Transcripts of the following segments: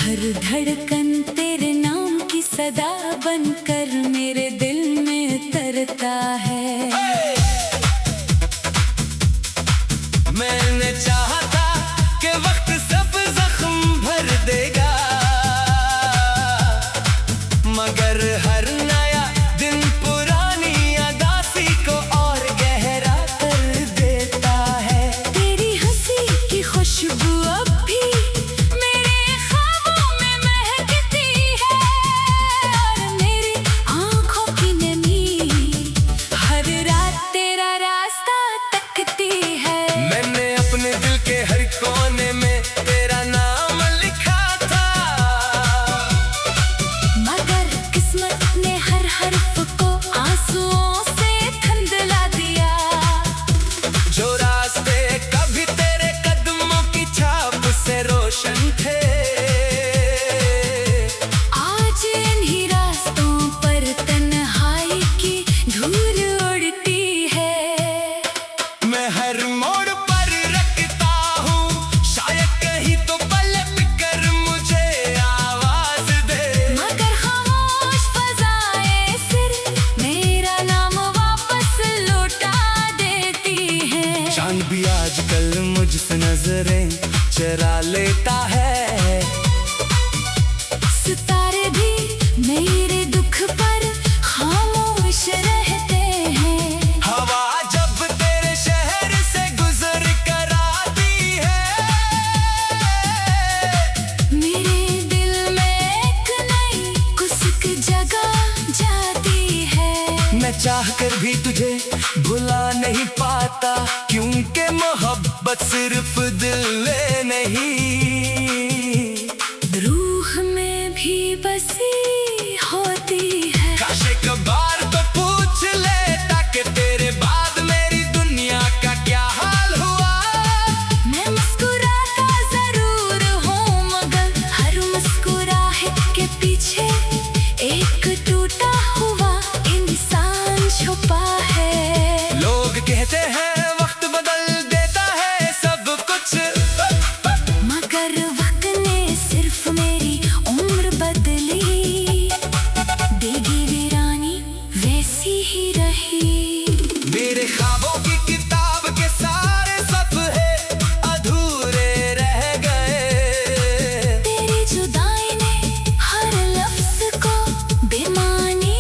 हर धड़कन तेरे नाम की सदा बनकर मेरे दिल में तरता है। मैंने चाहा था कि वक्त सब जख्म भर देगा, मगर हर नया दिन पुरानी अदासी को और गहरा कर देता है। तेरी हंसी की खुशबू अब भी मेरे ख्वाबों में महकती है, और मेरी आंखों की नमी हर रात तेरा रास्ता तकती है। मैंने अपने दिल के हर कोने में तेरा नाम लिखा था, मगर किस्मत ने हर हर्फ को आंसुओं से धुंधला दिया। जो रास्ते कभी तेरे कदमों की छाप से रोशन थे, आज इन्हीं रास्तों पर तन्हाई की धूल उड़ती है। मैं हर मोड़ पर रखता हूँ शायद कहीं तो पलट कर मुझे आवाज दे, मगर खामोश फजाए सिर्फ मेरा नाम वापस लौटा देती है। चांद भी आजकल मुझसे नजरें चरा लेता है, सितारे भी मेरे दुख पर खामोश रहते हैं। हवा जब तेरे शहर से गुजर कर आती है, मेरे दिल में एक नई कुसक जगह जाती है। मैं चाह कर भी तुझे भुला नहीं पाता, क्योंकि मोहब्बत सिर्फ दिल में नहीं रूह में भी बसी होती है। काश एक बार तो पूछ लेता कि तेरे बाद मेरी दुनिया का क्या हाल हुआ। मैं मुस्कुराता जरूर हूँ, मगर हर मुस्कुराहट के पीछे एक टूटा हुआ इंसान छुपा है। लोग कहते हैं वक्त बदल देता है सब कुछ, मगर वक्त ने सिर्फ मेरी उम्र बदली, देगी वीरानी वैसी ही रही। मेरे ख्वाबों की किताब के सारे सफ़े अधूरे रह गए। तेरी जुदाई ने हर लफ्ज को बेमानी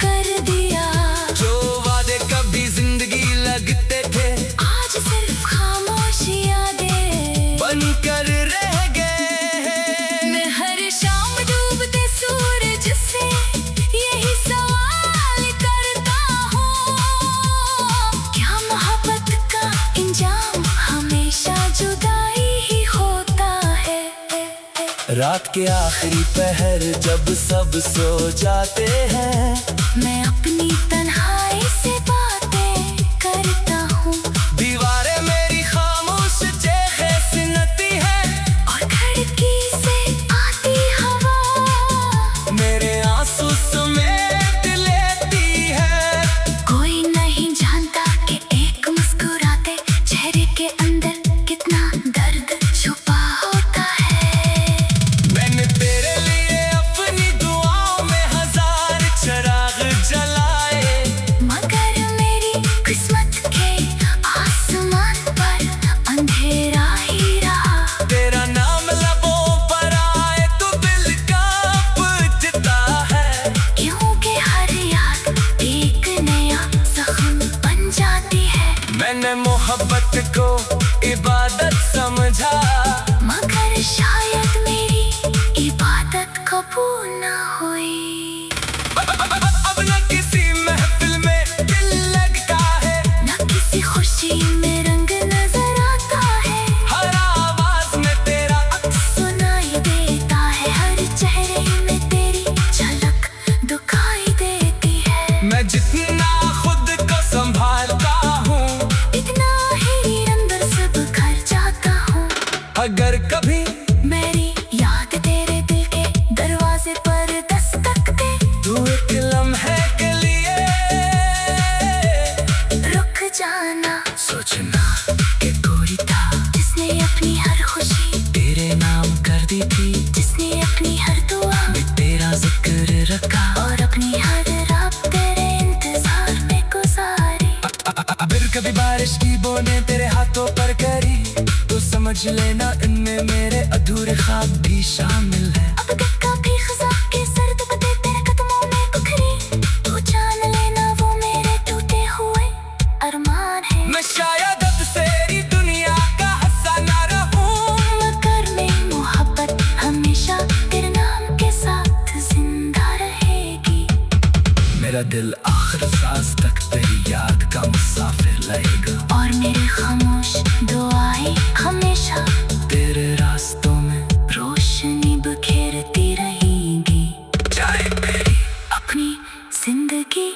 कर दिया। जो वादे कभी जिंदगी लगते थे, आज सिर्फ खामोश यादें बनकर रह गए। मैं हर शाम डूबते सूरज से यही सवाल करता हूँ, क्या मोहब्बत का इंजाम हमेशा जुदाई ही होता है। रात के आखिरी पहर जब सब सो जाते हैं, मैं अपनी तन्हाई से बातें करता हूँ, दीवारें मेरी खामोश चेखें सुनती है, और खिड़की से आती हवा मेरे आंसू समेट लेती है। कोई नहीं जानता कि एक मुस्कुराते चेहरे के अंदर कितना दर्द छुपा होता है। मैंने तेरे लिए अपनी दुआओं में हजार चिराग जलाए, मगर मेरी किस्मत के आसमान पर अंधेरा ही रहा। तेरा नाम लबों पर आए तो दिल कांपता है, क्योंकि हर याद एक नया जख्म बन जाती है। मैंने मोहब्बत को इबादत समझा, मगर शायद मेरी इबादत कबूल न हुई। अब न किसी महफिल में दिल लगता है, न किसी खुशी में रंग नजर आता है। हर आवाज में तेरा सुनाई देता है, हर चेहरे में तेरी झलक दिखाई देती है। मैं जितना खुद को संभालता हूँ, इतना ही अंदर से बिखर जाता हूँ। अगर कभी मेरी याद तेरे दिल के दरवाजे पर दस्तक दे, तू एक लम्हे के लिए रुक जाना। सोचना कि कोई था जिसने अपनी हर खुशी तेरे नाम कर दी थी, जिसने समझ लेना इनमें मेरे अधूरे ख्वाब भी शामिल है। अब तक का भी खज़ा के सर्द बदे तेरे कदमों में कुखरी, तू जान लेना वो मेरे टूटे हुए अरमान है। मैं शायद अब तेरी दुनिया का हिस्सा ना रहूं, मगर मेरी मोहब्बत हमेशा तेरे नाम के साथ जिंदा रहेगी। मेरा दिल आखिर सांस तक तेरी याद का मुसाफिर रहेगा, और मेरी खामोश दुआएं हमेशा तेरे रास्तों में रोशनी बिखेरती रहेंगी। जाए मेरी अपनी जिंदगी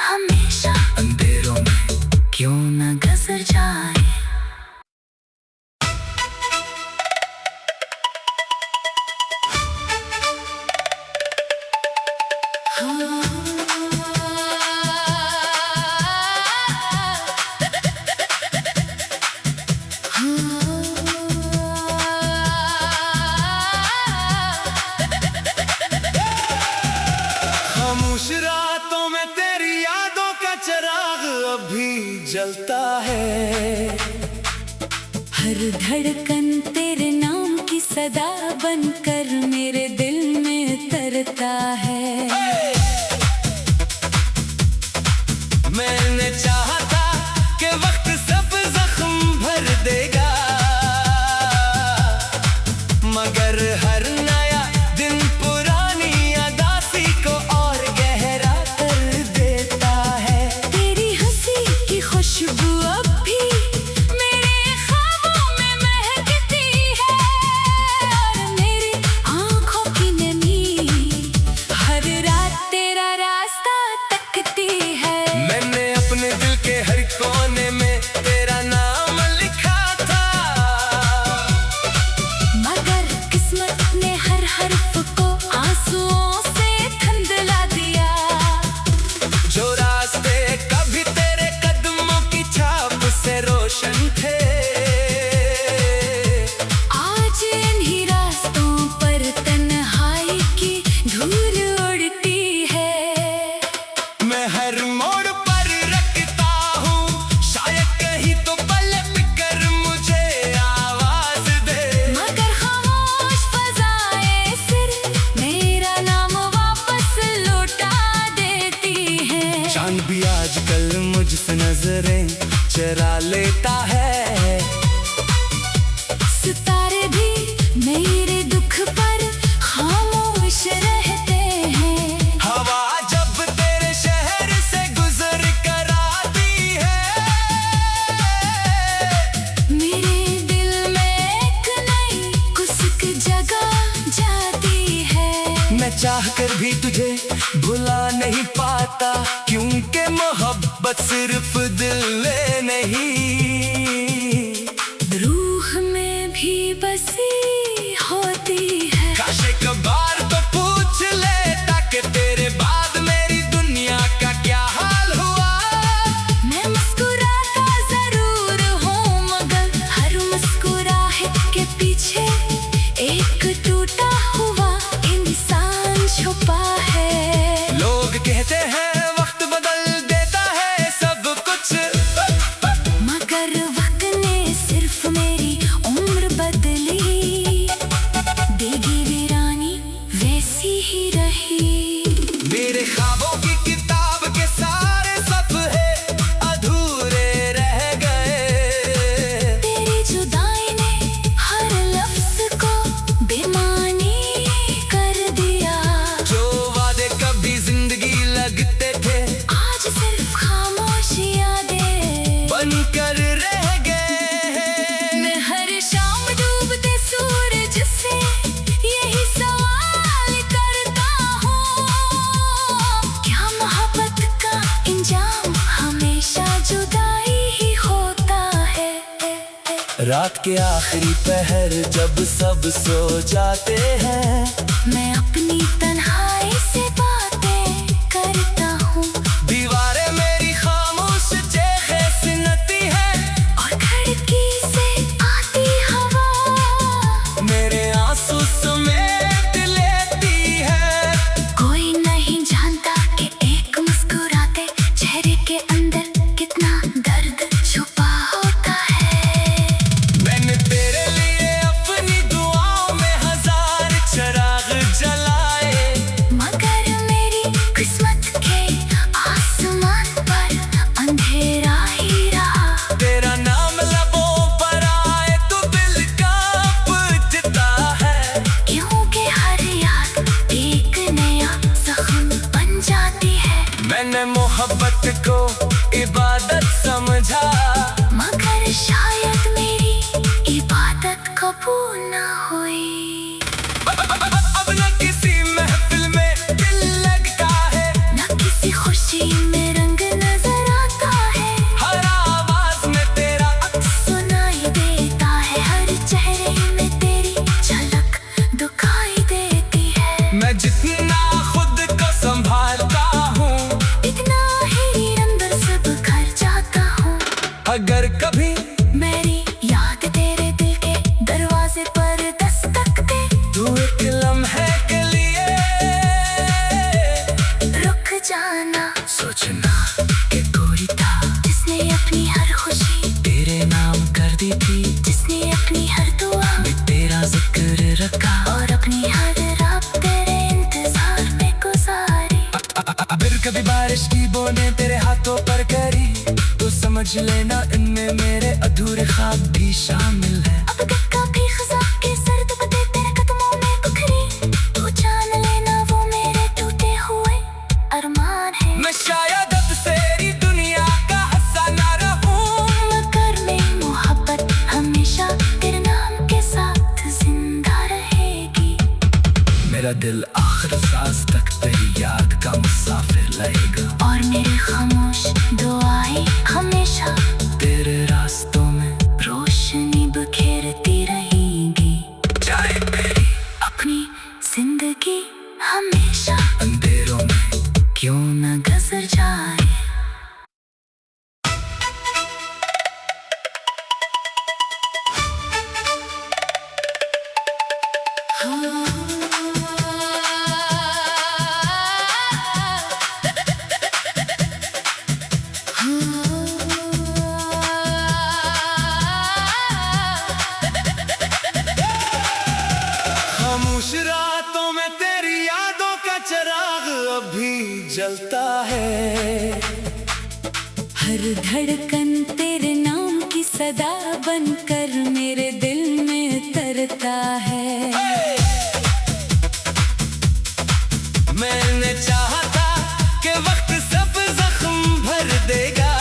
हमेशा अंधेरों में क्यों न गुजर जाए। खामोश रातों में तेरी यादों का चिराग अभी जलता है। हर धड़कन तेरे नाम की सदा बनकर मेरे दिल में तरता है। मैंने चाहा था कि वक्त सब जख्म भर देगा, मगर हर नया दिन पुरानी अदासी को और गहरा कर देता है। तेरी हंसी की खुशबू अब भी मेरे ख्वाबों में महकती है, और मेरी आंखों की नमी हर रात तेरा रास्ता तकती है। मैंने अपने दिल के हर कोने में तेरा नाम लिखा था, मगर किस्मत ने हर हर्फ को आंसुओं से धुंधला दिया। जो रास्ते कभी तेरे कदमों की छाप से रोशन थे, आज इन्हीं रास्तों पर तन्हाई की धूल उड़ती है। मैं हर मोड़ पर रखता हूँ, शायद कहीं तो पलट कर मुझे आवाज दे। मगर खामोश फजाएं सिर्फ मेरा नाम वापस लौटा देती हैं। चांद भी आजकल मुझसे नजरें चरा लेता है, सितारे भी मेरे दुख पर खामोश रहते हैं। हवा जब तेरे शहर से गुजर कर आती है, मेरे दिल में एक नई कुसक जगह जाती है। मैं चाह कर भी तुझे भुला नहीं पाता, क्योंकि मोहब्बत सिर्फ दिल में नहीं रूह में भी बसी होती है। काश एक बार तो पूछ लेता कि तेरे बाद मेरी दुनिया का क्या हाल हुआ। मैं मुस्कुराता जरूर हूँ, मगर हर मुस्कुराहट के पीछे एक टूटा हुआ इंसान छुपा है। लोग कहते हैं वक्त बदल देता है सब कुछ, मगर वक्त ने सिर्फ मेरी उम्र बदली, देगी वीरानी वैसी ही रही। मेरे ख्वाबों की किताब के सारे सफ़े अधूरे रह गए। तेरी जुदाई ने हर लफ्ज को बेमानी कर दिया। जो वादे कभी जिंदगी लगते थे, आज सिर्फ खामोश यादें बनकर रह गए हैं। मैं हर शाम डूबते सूरज से यही सवाल करता हूँ, क्या मोहब्बत का इंजाम हमेशा जुदाई ही होता है। रात के आखिरी पहर जब सब सो जाते हैं, मैं अपनी तन्हाई से बातें करता हूँ, दीवारें मेरी खामोश चेखें सुनती है, और खिड़की से आती हवा मेरे आंसू समेट लेती है। कोई नहीं जानता कि एक मुस्कुराते चेहरे के अंदर कितना दर्द छुपा होता है। मैंने तेरे लिए अब न किसी महफिल में दिल लगता है, न किसी खुशी में रंग नजर आता है। हर आवाज में तेरा अक्स सुनाई देता है, हर चेहरे में तेरी झलक दिखाई देती है। मैं जितना खुद को संभालता हूँ, इतना ही अंदर से बिखर जाता हूँ। अगर कभी मेरी याद तेरे दिल के दरवाजे पर दस्तक दे, तू एक लम्हे के लिए रुक जाना। सोचना कि कोई था जिसने अपनी हर खुशी तेरे नाम कर दी थी, जिसने अपनी हर दुआ मैं तेरा जिक्र रखा और अपनी हर रात तेरे इंतजार में गुजारी। फिर कभी बारिश की बूंदें तेरे हाथों पर करी, तो समझ लेना इनमें मेरे अधूरे ख्वाब भी शामिल है। अब तक काफी खज़ा के सर्द पते तेरे कदमों में बिखरी, तू जान लेना वो मेरे टूटे हुए अरमान है। मैं शायद अब तेरी दुनिया का हिस्सा ना रहूं, मगर मेरी मोहब्बत हमेशा तेरे नाम के साथ जिंदा रहेगी। मेरा दिल आखिर सांस तक तेरी याद का मुसाफिर रहेगा, और मेरी खामोश दुआएं हमेशा तेरे रास्तों में रोशनी बिखेरती रहेंगी। जाए मेरी अपनी जिंदगी हमेशा अंधेरों में क्यों न गुजर जाए। खामोश रातों में तेरी यादों का चिराग अभी जलता है। हर धड़कन तेरे नाम की सदा बनकर मेरे दिल में तरता है। मैंने चाहा था कि वक्त सब जख्म भर देगा,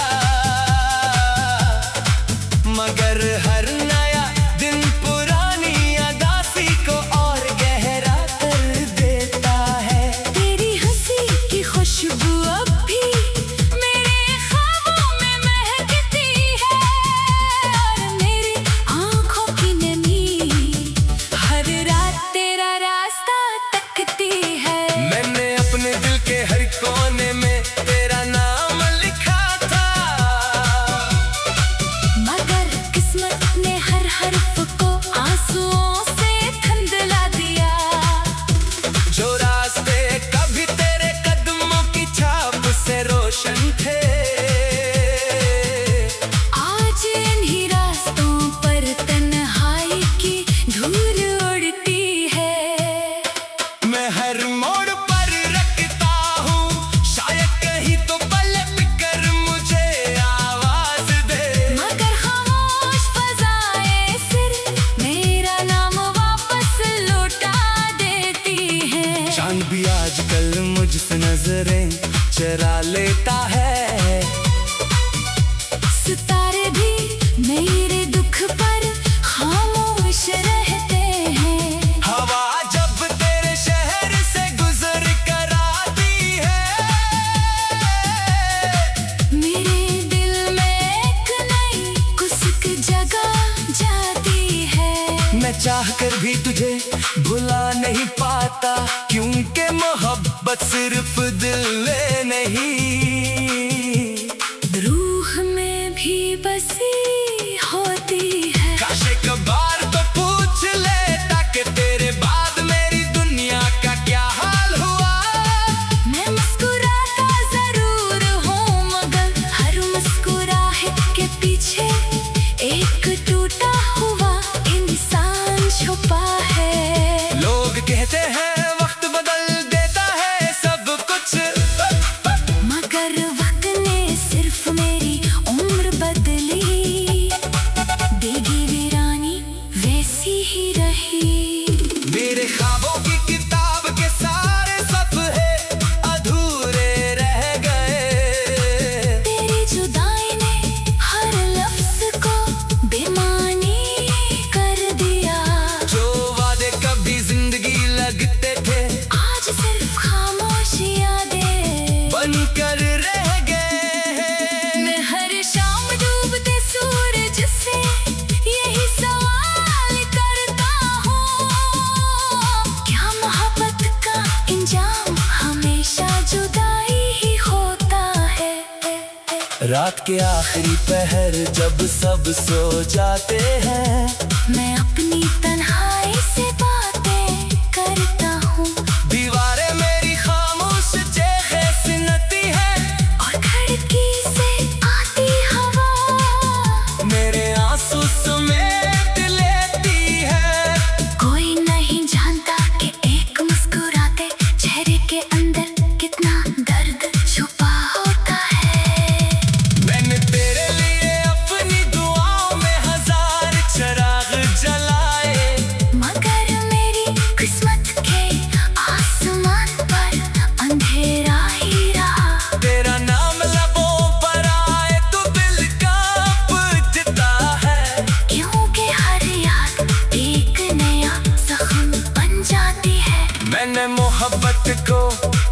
मगर हर नया दिन पुरानी अदासी को और गहरा कर देता है। तेरी हंसी की खुशबू अब भी मेरे ख्वाबों में महकती है, और मेरी आँखों की नमी हर रात तेरा रास्ता तकती है। मैंने अपने दिल के हर कोने में तेरा नाम लिखा था, मगर किस्मत ने हर हर्फ को आंसुओं से धुंधला दिया। जो रास्ते कभी तेरे कदमों की छाप से रोशन थे, आज इन्हीं रास्तों पर तन्हाई की धूल उड़ती है। मैं हर मोड़ पर रखता हूँ, शायद कहीं तो पलट कर मुझे आवाज दे, मगर खामोश फजाएं सिर्फ मेरा नाम वापस लौटा देती हैं। चांद भी आजकल मुझसे नजरें चरा लेता है, सितारे भी मेरे दुख पर खामोश रहते हैं। हवा जब तेरे शहर से गुजर कर आती है, मेरे दिल में एक नई कुसक जगह जाती है। मैं चाह कर भी तुझे भुला नहीं पाता, क्योंकि मोहब्बत सिर्फ दिल में नहीं, रूह में भी बसी होती है। काश एक बार तो पूछ लेता कि तेरे बाद मेरी दुनिया का क्या हाल हुआ। मैं मुस्कुराता जरूर हूँ, मगर हर मुस्कुराहट के पीछे एक टूटा हुआ इंसान छुपा है। लोग कहते हैं वक्त बदल देता है सब कुछ, मगर वक्त ने सिर्फ मेरी उम्र बदली, देगी वीरानी वैसी ही रही। मेरे ख्वाबों की किताब के सारे सफ़े अधूरे रह गए, तेरी जुदाई ने हर लफ्ज को बेमानी कर दिया। जो वादे कभी जिंदगी रात के आखिरी पहर जब सब सो जाते हैं, मैं अपनी तन्हाई से बातें करता हूँ। दीवारें मेरी खामोश चेहरे सुनती है, और खिड़की से आती हवा मेरे आंसू समेट लेती है। कोई नहीं जानता कि एक मुस्कुराते चेहरे के अंदर कितना दर्द छुपा होता है। मैंने तेरे लिए अपनी दुआओं में हजार चिराग जलाए, मगर मेरी किस्मत के आसमान पर अंधेरा ही रहा। तेरा नाम लबों पर आए तो दिल कांपता है, क्योंकि हर याद एक नया जख्म बन जाती है। मैंने मोहब्बत को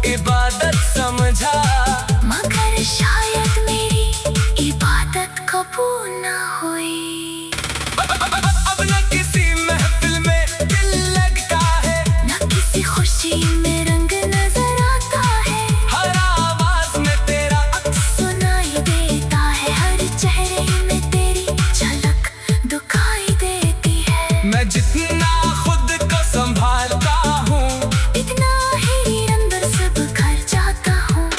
इबादत समझा, मगर शायद मेरी इबादत कबूल न हुई। अब न किसी महफिल में दिल लगता है, न किसी खुशी में रंग नजर आता है। हर आवाज में तेरा अक्स सुनाई देता है, हर चेहरे में तेरी झलक दिखाई देती है। मैं जितना खुद को संभालता हूँ, इतना ही अंदर से बिखर जाता हूँ।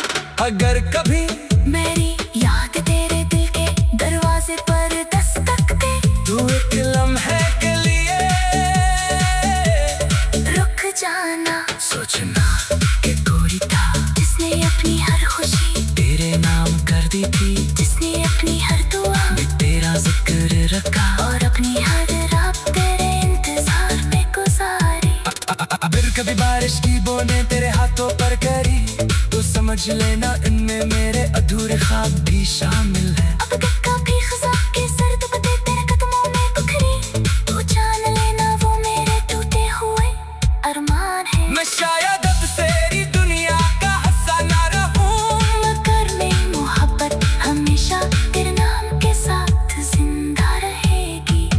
अगर कभी मेरी याद तेरे दिल के दरवाजे पर दस्तक दे, तू एक लम्हे के लिए रुक जाना। सोचना कि कोई था जिसने अपनी हर खुशी तेरे नाम कर दी थी, जिसने अपनी हर दुआ मैं तेरा जिक्र रखा, और अपनी हर रात तेरे इंतजार में गुजारी। अगर कभी बारिश की बूंदें तेरे हाथों पर करी, तो समझ लेना इनमें मेरे अधूरे ख्वाब भी शामिल है। अब तक कभी खज़ा के सर्द पते तेरे कदमों में बिखरी, तू जान लेना वो मेरे टूटे हुए अरमान है। मैं शायद अब तेरी दुनिया का हिस्सा ना रहूं, मगर मेरी मोहब्बत हमेशा तेरे नाम के साथ जिंदा रहेगी।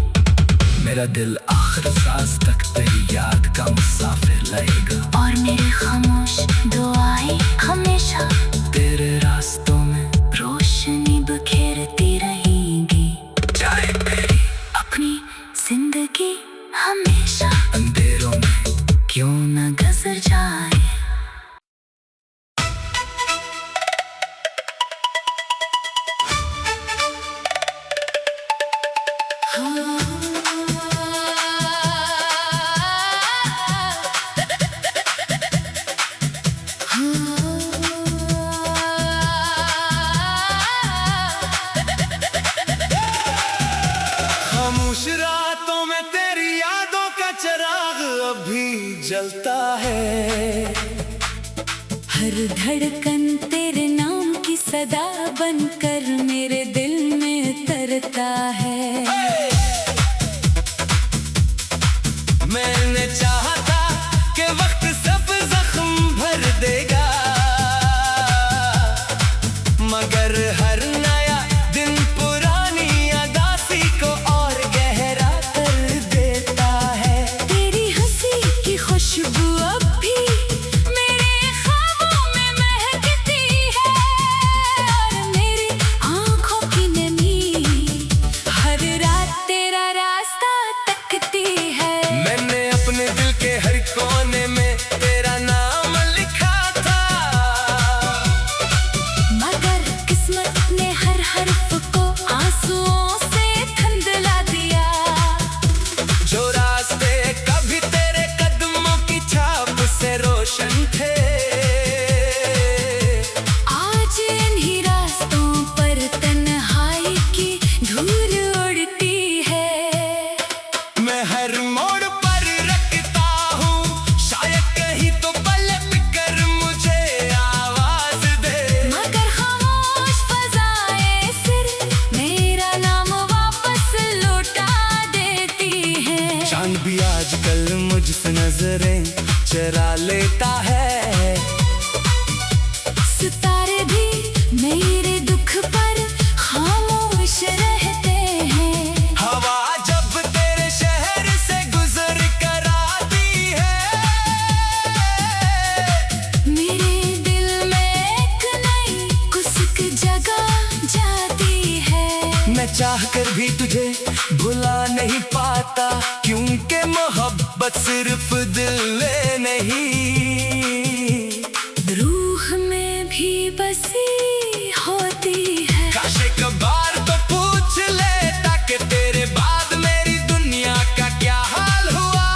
मेरा दिल आखिर सांस तक तेरी याद का मुसाफिर रहेगा, और मेरी खामोश दुआएं हमेशा तेरे रास्तों में रोशनी बिखेरती रहेंगी। जाए मेरी अपनी जिंदगी हमेशा अंधेरों में क्यों न गुजर जाए। खामोश रातों में तेरी यादों का चिराग अभी जलता है। हर धड़कन तेरे नाम की सदा बनकर मेरे दिल में तरता है। मैंने चाहा था कि वक्त सब जख्म भर देगा, मगर हर नया दिन पुरानी अदासी को और गहरा कर देता है। तेरी हंसी की खुशबू अब भी मेरे ख्वाबों में महकती है, और मेरी आँखों की नमी हर रात तेरा रास्ता तकती है। मैंने अपने दिल के हर कोने में तेरा नाम लिखा था, मगर किस्मत ने हर हर्फ को आंसुओं से धुंधला दिया। जो रास्ते कभी तेरे कदमों की छाप से रोशन थे, आज इन्हीं रास्तों पर तन्हाई की धूल उड़ती है। मैं हर मोड़ पर रखता हूँ, शायद कहीं तो पलट कर मुझे आवाज दे, मगर खामोश फजाए सिर्फ मेरा नाम वापस लौटा देती है। चांद भी आजकल मुझसे नजरें चरा लेता है, सितारे भी मेरे दुख पर खामोश रहते हैं। हवा जब तेरे शहर से गुजर कर आती है, मेरे दिल में एक नई कुछ जगह जा चाह कर भी तुझे भुला नहीं पाता, क्योंकि मोहब्बत सिर्फ दिल में नहीं रूह में भी बसी होती है। काश एक बार तो पूछ लेता कि तेरे बाद मेरी दुनिया का क्या हाल हुआ।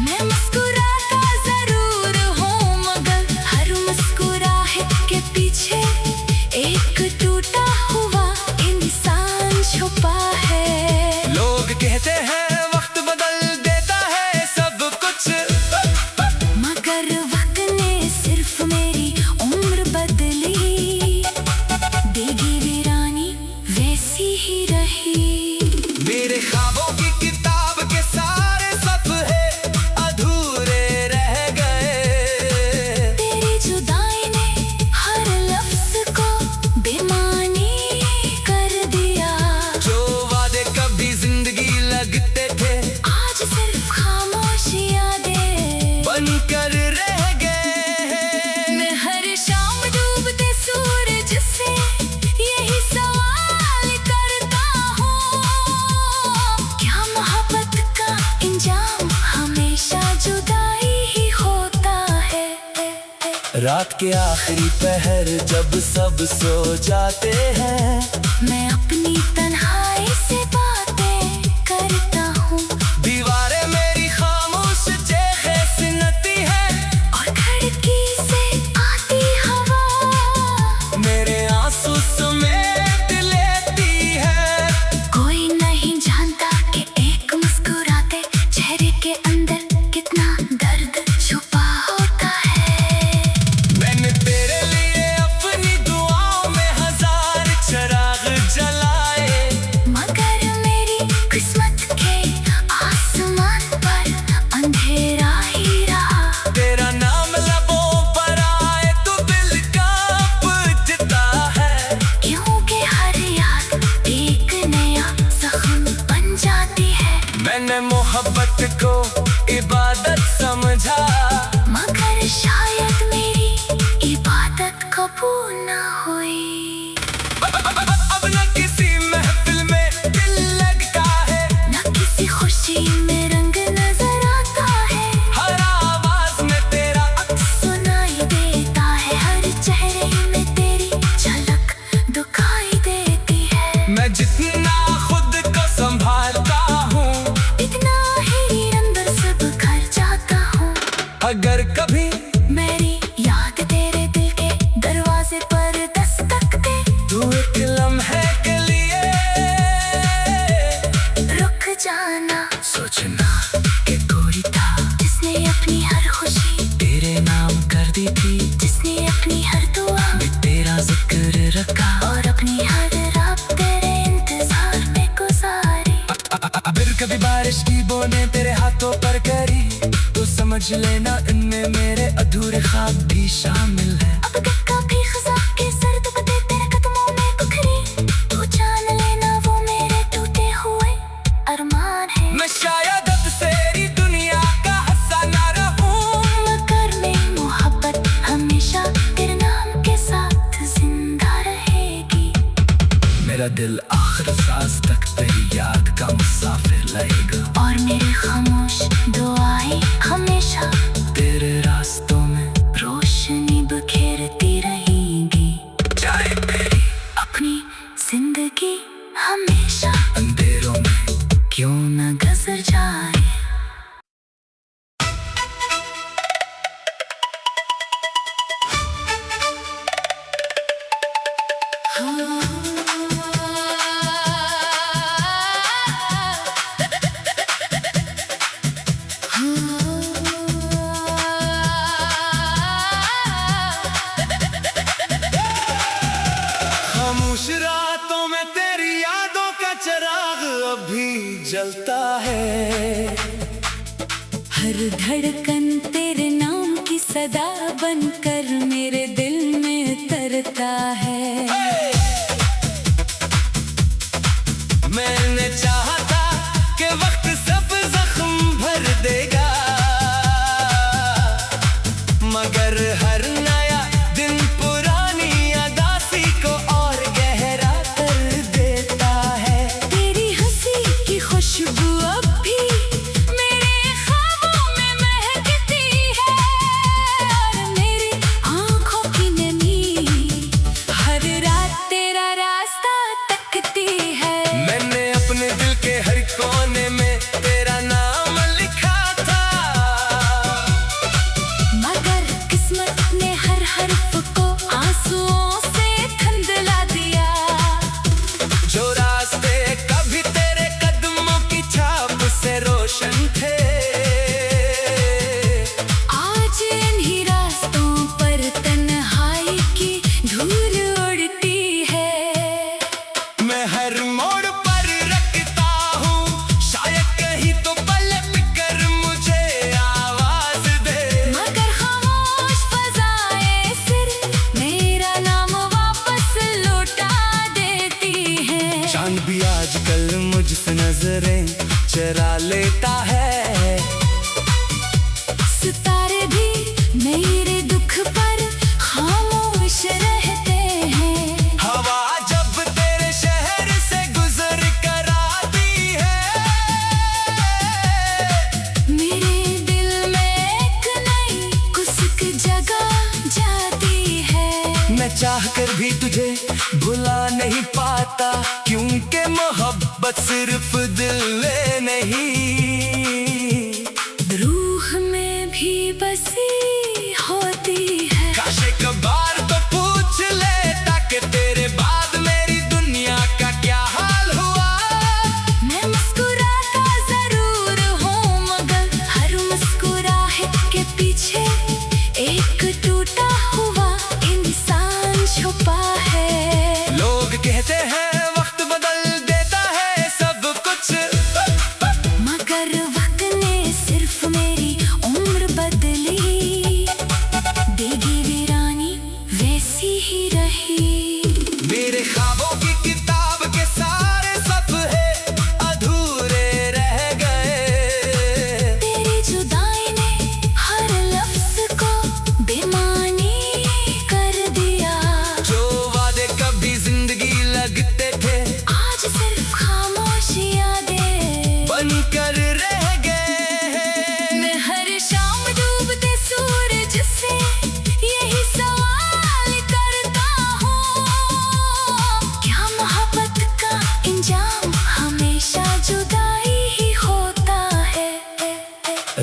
मैं मुस्कुराता जरूर हूँ, मगर हर मुस्कुराहट के पीछे एक टूटा हुआ इंसान छुपा है। लोग कहते हैं वक्त बदल देता है सब कुछ, मगर वक्त ने सिर्फ मेरी उम्र बदली, देगी वीरानी वैसी ही रही। मेरे ख्वाबों की किताब के सारे सफ़े अधूरे रह गए। तेरी जुदाई ने हर लफ्ज को बेमानी कर दिया। जो वादे कभी जिंदगी लगते थे, आज सिर्फ खामोशी यादें बनकर रह गए। मैं हर शाम डूबते सूरज से यही सवाल करता हूँ, क्या मोहब्बत का इंजाम हमेशा जुदाई ही होता है। रात के आखिरी पहर जब सब सो जाते हैं, मैं अपनी तन्हाई से बातें करता हूँ, दीवारें मेरी खामोश चेखें सुनती है, और खिड़की से आती हवा मेरे आंसू समेट लेती है। कोई नहीं जानता कि एक मुस्कुराते चेहरे के अंदर कितना दर्द छुपा होता है। मैंने तेरे लिए अपनी दुआओं में हजार चिराग जलाए, मगर मेरी किस्मत के आसमान पर अंधेरा ही रहा। तेरा नाम लबों पर आए तो दिल कांपता है, क्योंकि हर याद एक नया जख्म बन जाती है। मैंने मोहब्बत को इबादत समझा, मगर शायद मेरी इबादत कबूल न हुई। अब न किसी महफिल में दिल लगता है, न किसी खुशी में रंग नजर आता है। हर आवाज में तेरा सुनाई देता है, हर चेहरे में तेरी झलक दिखाई देती है। मैं जितना खुद को संभालता हूँ, इतना ही अंदर सब घर जाता हूँ। अगर कभी मेरी याद तेरे दिल के दरवाजे पर दस्तक दे, तू एक लम्हे के लिए रुक जाना। सोचना कि कोई था जिसने अपनी हर खुशी तेरे नाम कर दी थी, जिसने अपनी हर दुआ मैं तेरा जिक्र रखा, और अपनी हर रात तेरे इंतजार में गुजारी। फिर कभी बारिश की बूंदें तेरे हाथों पर करी, तो समझ लेना इनमें मेरे अधूरे ख्वाब भी शामिल है। अब तक कभी खज़ा के सर्द पते तेरे कदमों में बिखरी, तू जान लेना वो मेरे टूटे हुए अरमान है। मैं शायद अब तेरी दुनिया का हिस्सा ना रहूं, मगर मेरी मोहब्बत हमेशा तेरे नाम के साथ जिंदा रहेगी। मेरा दिल आखिर सांस तक तेरी याद का मुसाफिर रहेगा, और मेरी खामोश दुआएं हमेशा तेरे रास्तों में रोशनी बिखेरती रहेंगी। जाए मेरी अपनी जिंदगी हमेशा अंधेरों में क्यों न गुजर जाए। खामोश रातों में तेरी यादों का चिराग अभी जलता है। हर धड़कन तेरे नाम की सदा बनकर मेरे दिल में तरता है। मैंने चाहा था कि वक्त सब जख्म भर देगा, मगर हर नया दिन पुरानी अदासी को और गहरा कर देता है। चरा लेता है। सितारे भी मेरे दुख पर खामोश रहते हैं। हवा जब तेरे शहर से गुजर कर आती है, मेरे दिल में एक नई कुसक जगा जाती है। मैं चाह कर भी तुझे भुला नहीं पाता, क्योंकि मोहब्बत सिर्फ दिल में नहीं, रूह में भी बसी होती है। काश एक बार तो पूछ लेता कि तेरे बाद मेरी दुनिया का क्या हाल हुआ। मैं मुस्कुराता जरूर हूँ, मगर हर मुस्कुराहट के पीछे एक टूटा हुआ इंसान छुपा है। लोग कहते हैं वक्त बदल देता है सब कुछ, मगर वक्त ने सिर्फ मेरी उम्र बदली, देगी वीरानी वैसी ही रही। मेरे ख्वाबों की किताब के सारे सफ़े अधूरे रह गए। तेरी जुदाई ने हर लफ्ज को बेमानी कर दिया। जो वादे कभी जिंदगी लगते थे, आज सिर्फ खामोश यादें बनकर रह गए हैं। मैं हर शाम डूबते सूरज से यही सवाल करता हूँ, क्या मोहब्बत का इंजाम हमेशा जुदाई ही होता है।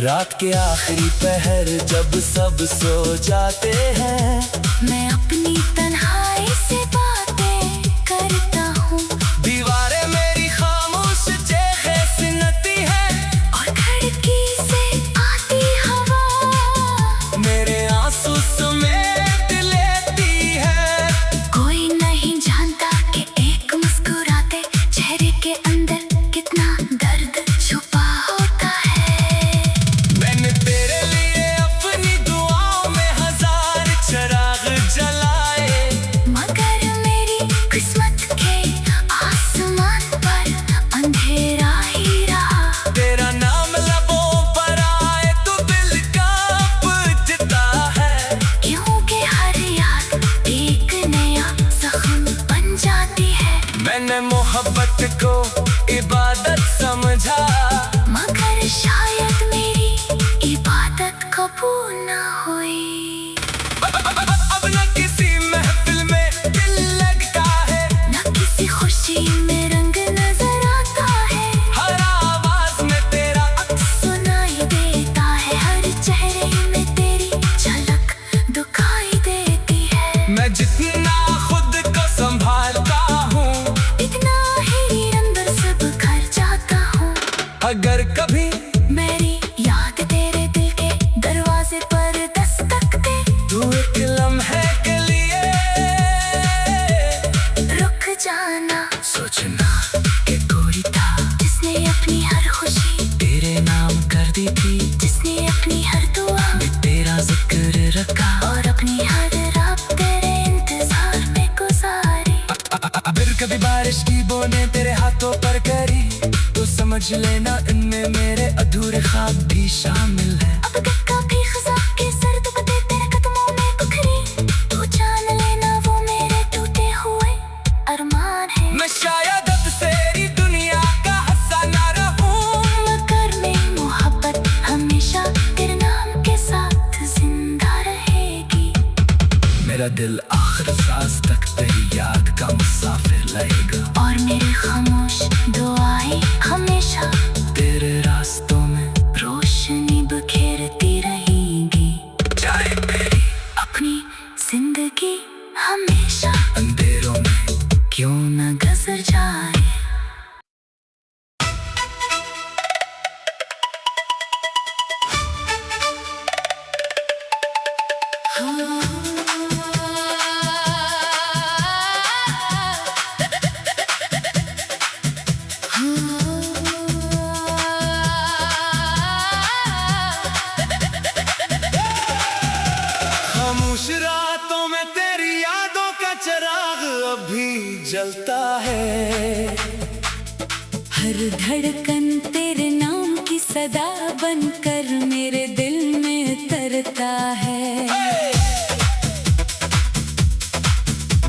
रात के आखिरी पहर जब सब सो जाते हैं, मैं अपनी तन्हाई से बातें करता हूँ, दीवारें मेरी खामोश चेखें सुनती है, और खिड़की से आती हवा मेरे आंसू समेट लेती है। कोई नहीं जानता कि एक मुस्कुराते चेहरे के अंदर कितना दर्द छुपा होता है। मैंने तेरे लिए अपनी दुआओं में हजार चिराग जलाए, मगर मेरी किस्मत के आसमान पर अंधेरा ही रहा। तेरा नाम लबों पर आए तो दिल कांपता है, क्योंकि हर याद एक नया जख्म बन जाती है। मैंने मोहब्बत को इबादत समझा, मगर शायद मेरी इबादत कबूल न हुई। अब न किसी महफिल में दिल लगता है, न किसी खुशी में रंग नजर आता है। हर आवाज में तेरा सुनाई देता है, हर चेहरे में तेरी झलक दिखाई देती है। मैं जितना खुद को संभालता हूँ, इतना ही अंदर से बिखर जाता हूँ। अगर कभी मेरी याद तेरे दिल के दरवाजे पर दस्तक दे, तू एक लम्हे के लिए रुक जाना। सोचना कि कोई था जिसने अपनी हर खुशी तेरे नाम कर दी थी, जिसने अपनी हर दुआ भी तेरा जिक्र रखा, और अपनी हर रात तेरे इंतजार में गुजारी। फिर कभी बारिश की बूंदें तेरे हाथों पर करी, तो समझ लेना इनमें मेरे अधूरे ख्वाब भी शामिल है। अब तक कभी खज़ा के सर्द बदे तेरे कदमों में बिखरी, तू जान लेना वो मेरे टूटे हुए अरमान है। मैं शायद अब तेरी दुनिया का हिस्सा ना रहूं, मगर मेरी मोहब्बत हमेशा तेरे नाम के साथ जिंदा रहेगी। मेरा दिल आखिर सांस तक तेरी याद का मुसाफिर रहेगा, और मेरी खामोश दुआएं हमेशा तेरे रास्तों में रोशनी बिखेरती रहेंगी। चाहे मेरी अपनी जिंदगी हमेशा अंधेरों में क्यों न गुजर जाए। खामोश रातों में तेरी यादों का चिराग अभी जलता है। हर धड़कन तेरे नाम सदा बनकर मेरे दिल में तरता है।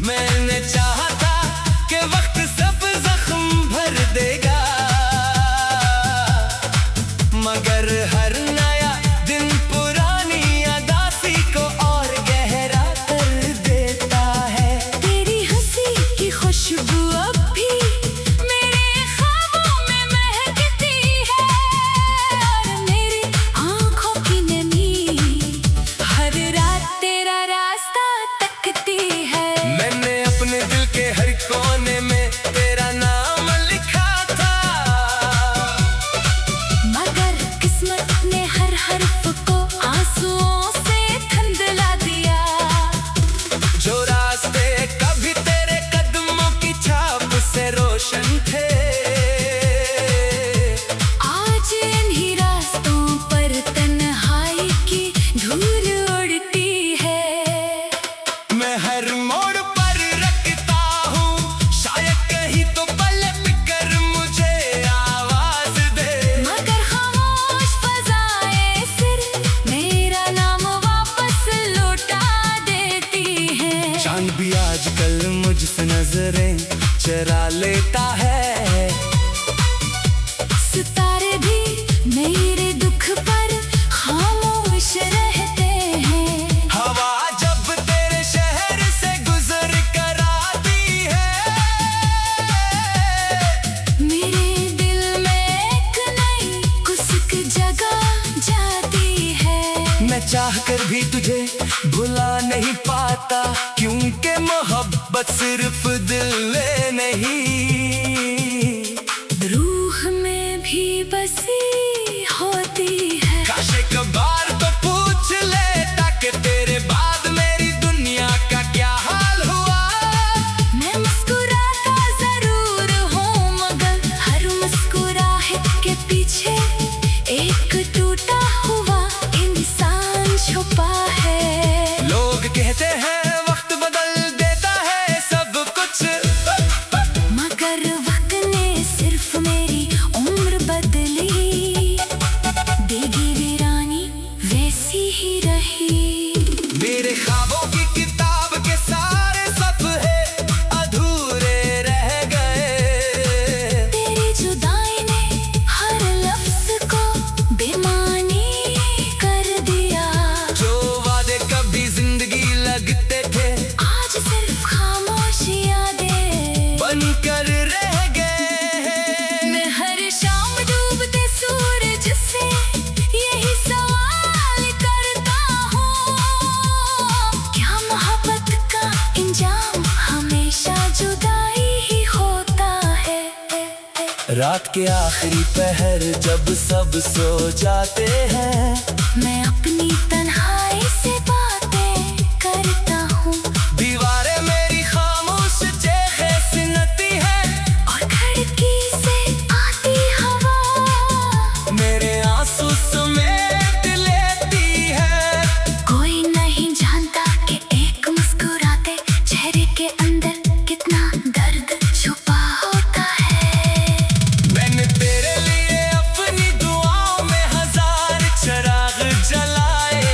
मैंने चाहा था कि वक्त सब जख्म भर देगा, मगर हर नया दिन पुरानी अदासी को और गहरा कर देता है। तेरी हंसी की खुशबू अब भी मेरे ख्वाबों में महकती है, और मेरी आंखों की नमी हर रात तेरा रास्ता तकती है। मैंने अपने दिल के हर कोने में तेरा नाम लिखा था, मगर किस्मत ने हर हर्फ को आंसुओं से धुंधला दिया। जो रास्ते कभी तेरे कदमों की छाप से रोशन थे, आज इन्हीं रास्तों पर तन्हाई की धूल उड़ती है। मैं हर मोड़ पर रखता हूँ शायद कहीं तो पलट कर मुझे आवाज दे, मगर खामोश फजाएं सिर्फ मेरा नाम वापस लौटा देती हैं। चांद भी आजकल मुझसे नजरें चरा लेता है, सितारे भी मेरे दुख पर खामोश रहते हैं। हवा जब तेरे शहर से गुजर कर आती है, मेरे दिल में एक नई कुसक जगह जाती है। मैं चाह कर भी तुझे भुला नहीं पाता, क्योंकि मोहब्बत सिर्फ दिल में नहीं रूह में भी बसी होती है। काश एक बार तो पूछ लेता कि तेरे बाद मेरी दुनिया का क्या हाल हुआ। मैं मुस्कुराता जरूर हूँ, मगर हर मुस्कुराहट के पीछे एक टूटा हुआ इंसान छुपा है। लोग कहते हैं वक्त बदल देता है सब कुछ, मगर वक्त ने सिर्फ मेरी उम्र बदली, देगी वीरानी वैसी ही रही। मेरे ख्वाबों की किताब के सारे सफ़े अधूरे रह गए। तेरी जुदाई ने हर लफ्ज को बेमानी कर दिया। जो वादे कभी जिंदगी लगते थे, आज सिर्फ खामोश यादें बनकर रह गए हैं। मैं हर शाम डूबते सूरज से यही सवाल करता हूँ, क्या मोहब्बत का इंजाम हमेशा जुदाई ही होता है। रात के आखिरी पहर जब सब सो जाते हैं, मैं अपनी तन्हाई से बातें करता हूँ, दीवारें मेरी खामोश चेखें सुनती है, और खिड़की से आती हवा मेरे आंसू समेट लेती है। कोई नहीं जानता कि एक मुस्कुराते चेहरे के अंदर कितना दर्द छुपा होता है। मैंने तेरे लिए अपनी दुआओं में हजार चिराग जलाए,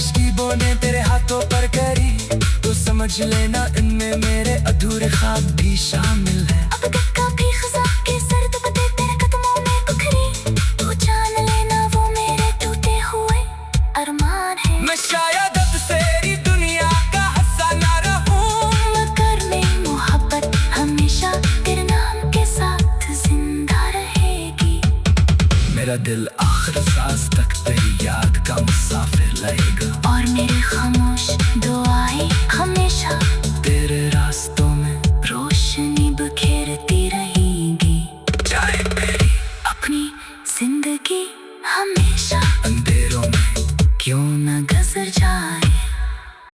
बेशकीबों ने तेरे हाथों पर करी, तो समझ लेना इनमें मेरे अधूरे ख्वाब भी शामिल है। अब तक काफी खजा के सर्द पते तेरे कदमों में बिखरी, तू जान लेना वो मेरे टूटे हुए अरमान है। मैं शायद अब तेरी दुनिया का हिस्सा ना रहूं, मगर में मोहब्बत हमेशा तेरे नाम के साथ जिंदा रहेगी। मेरा दिल आखिर सांस तक तेरी याद का मुसाफिर रहेगा, और मेरी खामोश दुआएं हमेशा तेरे रास्तों में रोशनी बिखेरती रहेगी। चाहे मेरी अपनी जिंदगी हमेशा अंधेरों में क्यों